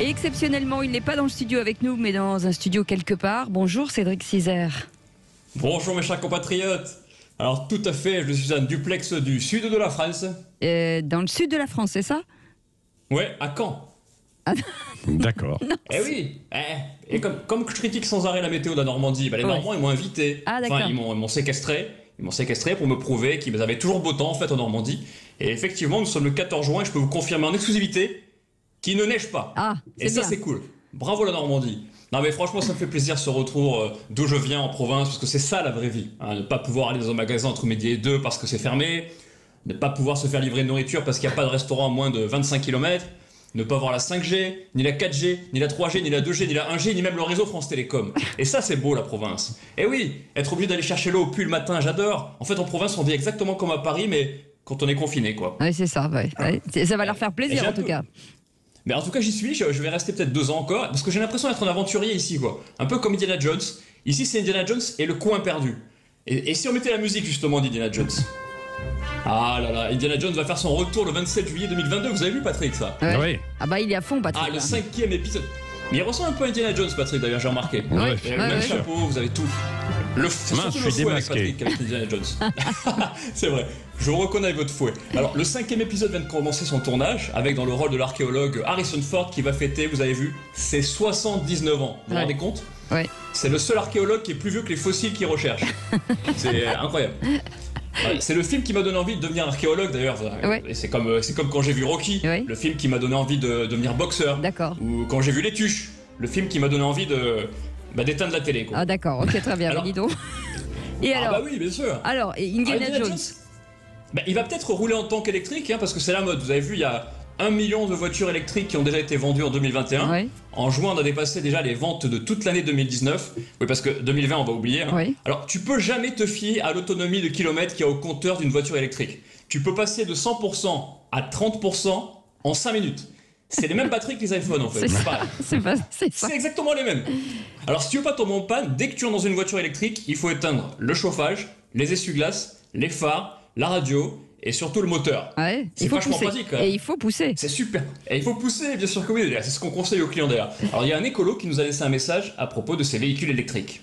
Et exceptionnellement, il n'est pas dans le studio avec nous, mais dans un studio quelque part. Bonjour Cédric Cizère. Bonjour mes chers compatriotes. Alors tout à fait, je suis un duplex du sud de la France. Dans le sud de la France, c'est ça? Ouais, à Caen. Ah, D'accord. Eh oui. Et comme je critique sans arrêt la météo de la Normandie, les Normands ils m'ont invité. Ah, d'accord. Enfin, ils m'ont séquestré. Ils m'ont séquestré pour me prouver qu'ils avaient toujours beau temps en fait en Normandie. Et effectivement, nous sommes le 14 juin et je peux vous confirmer en exclusivité qu'il ne neige pas. Ah, et ça bien. c'est cool. Bravo la Normandie. Non mais franchement ça me fait plaisir ce retour d'où je viens en province parce que c'est ça la vraie vie. Hein, ne pas pouvoir aller dans un magasin entre midi et 2 parce que c'est fermé. Ne pas pouvoir se faire livrer de nourriture parce qu'il n'y a pas de restaurant à moins de 25 km. Ne pas avoir la 5G, ni la 4G, ni la 3G, ni la 2G, ni la 1G, ni même le réseau France Télécom. Et ça, c'est beau, la province. Et oui, être obligé d'aller chercher l'eau au puits le matin, j'adore. En fait, en province, on vit exactement comme à Paris, mais quand on est confiné, quoi. Oui, c'est ça. Ouais. Ça va leur faire plaisir, en tout cas. Mais en tout cas, j'y suis. Je vais rester peut-être 2 ans encore, parce que j'ai l'impression d'être un aventurier ici, quoi. Un peu comme Indiana Jones. Ici, c'est Indiana Jones et le coin perdu. Et si on mettait la musique, justement, d'Indiana Jones? Ah là là, Indiana Jones va faire son retour le 27 juillet 2022. Vous avez vu, Patrick, ça? Ouais. Oui. Ah bah, il est à fond, Patrick. Ah, le 5e épisode. Mais il ressemble un peu à Indiana Jones, Patrick, d'ailleurs, j'ai remarqué. Ouais. Il a le même chapeau, vous avez tout. C'est Mince, surtout je le suis fouet avec démasqué. Patrick, avec Indiana Jones. C'est vrai, je vous reconnais avec votre fouet. Alors, le 5e épisode vient de commencer son tournage, avec dans le rôle de l'archéologue Harrison Ford qui va fêter, vous avez vu, ses 79 ans. Vous vous rendez compte? Ouais. C'est le seul archéologue qui est plus vieux que les fossiles qu'il recherche. C'est incroyable. Ouais, c'est le film qui m'a donné envie de devenir archéologue d'ailleurs. Ouais. Et c'est comme quand j'ai vu Rocky, Ouais. le film qui m'a donné envie de devenir boxeur. D'accord. Ou quand j'ai vu Les Tuches, le film qui m'a donné envie d'éteindre la télé. Quoi. Ah d'accord, ok, très bien, Alors- dis donc. Et alors, Ah bah oui, bien sûr. alors, et Indiana Indiana Jones. Il va peut-être rouler en tank électrique, parce que c'est la mode. Vous avez vu, il y a 1 million de voitures électriques qui ont déjà été vendues en 2021. Ouais. En juin, on a dépassé déjà les ventes de toute l'année 2019. Oui, parce que 2020, on va oublier. Hein. Oui. Alors, tu peux jamais te fier à l'autonomie de kilomètres qu'il y a au compteur d'une voiture électrique. Tu peux passer de 100% à 30% en 5 minutes. C'est les mêmes batteries que les iPhones, en fait. C'est C'est ça. pareil. C'est ça. C'est exactement les mêmes. Alors, si tu veux pas tomber en panne, dès que tu es dans une voiture électrique, il faut éteindre le chauffage, les essuie-glaces, les phares, la radio et surtout le moteur. Ouais, C'est il faut vachement pousser. pratique, quand même. Et il faut pousser. C'est super. Et il faut pousser, bien sûr que oui. C'est ce qu'on conseille aux clients d'ailleurs. Alors, il y a un écolo qui nous a laissé un message à propos de ces véhicules électriques.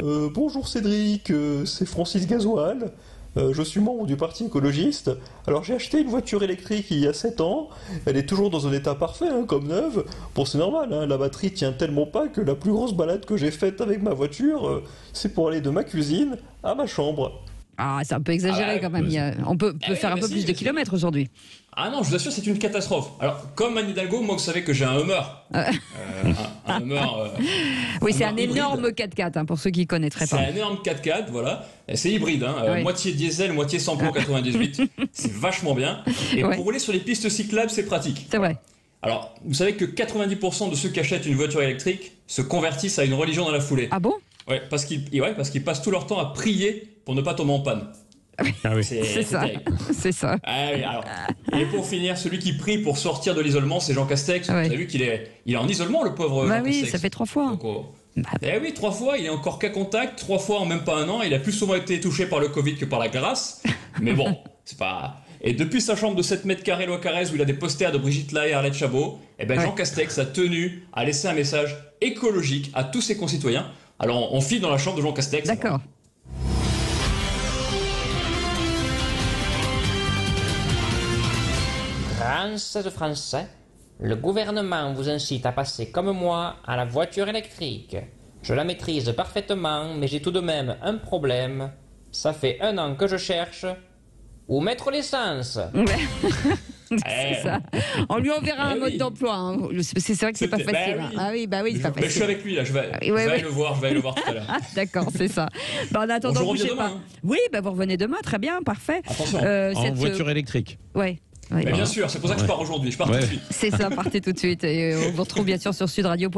Bonjour Cédric, c'est Francis Gasoil. Je suis membre du Parti écologiste. Alors j'ai acheté une voiture électrique il y a 7 ans. Elle est toujours dans un état parfait, comme neuve. Bon, c'est normal, la batterie tient tellement pas que la plus grosse balade que j'ai faite avec ma voiture, c'est pour aller de ma cuisine à ma chambre. Ah, c'est un peu exagéré Ah ouais, quand même. On peut oui, faire un mais peu si, plus de mais kilomètres aujourd'hui. Ah non, je vous assure, c'est une catastrophe. Alors, comme Anne Hidalgo, moi, vous savez que j'ai un Hummer. Un Hummer. Oui, c'est Hummer un hybride. énorme 4x4 pour ceux qui ne connaîtraient C'est pas. un énorme 4x4, voilà. Et c'est hybride, Ouais. moitié diesel, moitié samplon 98. C'est vachement bien. Et Ouais. pour rouler sur les pistes cyclables, c'est pratique. C'est vrai. Alors, vous savez que 90% de ceux qui achètent une voiture électrique se convertissent à une religion dans la foulée. Ah bon? Ouais, parce qu'ils passent tout leur temps à prier pour ne pas tomber en panne. Ah oui. C'est ça. terrible. C'est ça. Ah oui, alors. Et pour finir, celui qui prie pour sortir de l'isolement, c'est Jean Castex. Ouais. Vous avez vu qu'il est en isolement, le pauvre Bah Jean oui, Castex. ça fait 3 fois. Donc, eh oui, 3 fois, il est encore cas contact, 3 fois en même pas un an. Il a plus souvent été touché par le Covid que par la grâce. Mais bon, c'est pas. Et depuis sa chambre de 7 mètres carrés Loi Carrez où il a des posters de Brigitte Lahaie et Arlette Chabot, Ouais. Jean Castex a tenu à laisser un message écologique à tous ses concitoyens. Alors on file dans la chambre de Jean Castex. D'accord. Françaises, Français, le gouvernement vous incite à passer comme moi à la voiture électrique. Je la maîtrise parfaitement, mais j'ai tout de même un problème. Ça fait 1 an que je cherche où mettre l'essence. C'est ça. On lui enverra un Eh mode oui. d'emploi. Hein. C'est vrai que c'est pas C'était- facile. bah Hein. oui. Ah oui, c'est pas Mais je suis facile. avec lui là, je vais Ouais. aller le voir tout à l'heure. Ah, d'accord, c'est ça. En attendant, Bon, je reviens bougez pas. demain, hein. Oui, vous revenez demain, très bien, parfait. Attention. En voiture électrique. Ouais. Mais bien sûr, c'est pour ça que je pars aujourd'hui, je pars tout de suite. C'est ça, partez tout de suite. Et on vous retrouve bien sûr sur Sud Radio.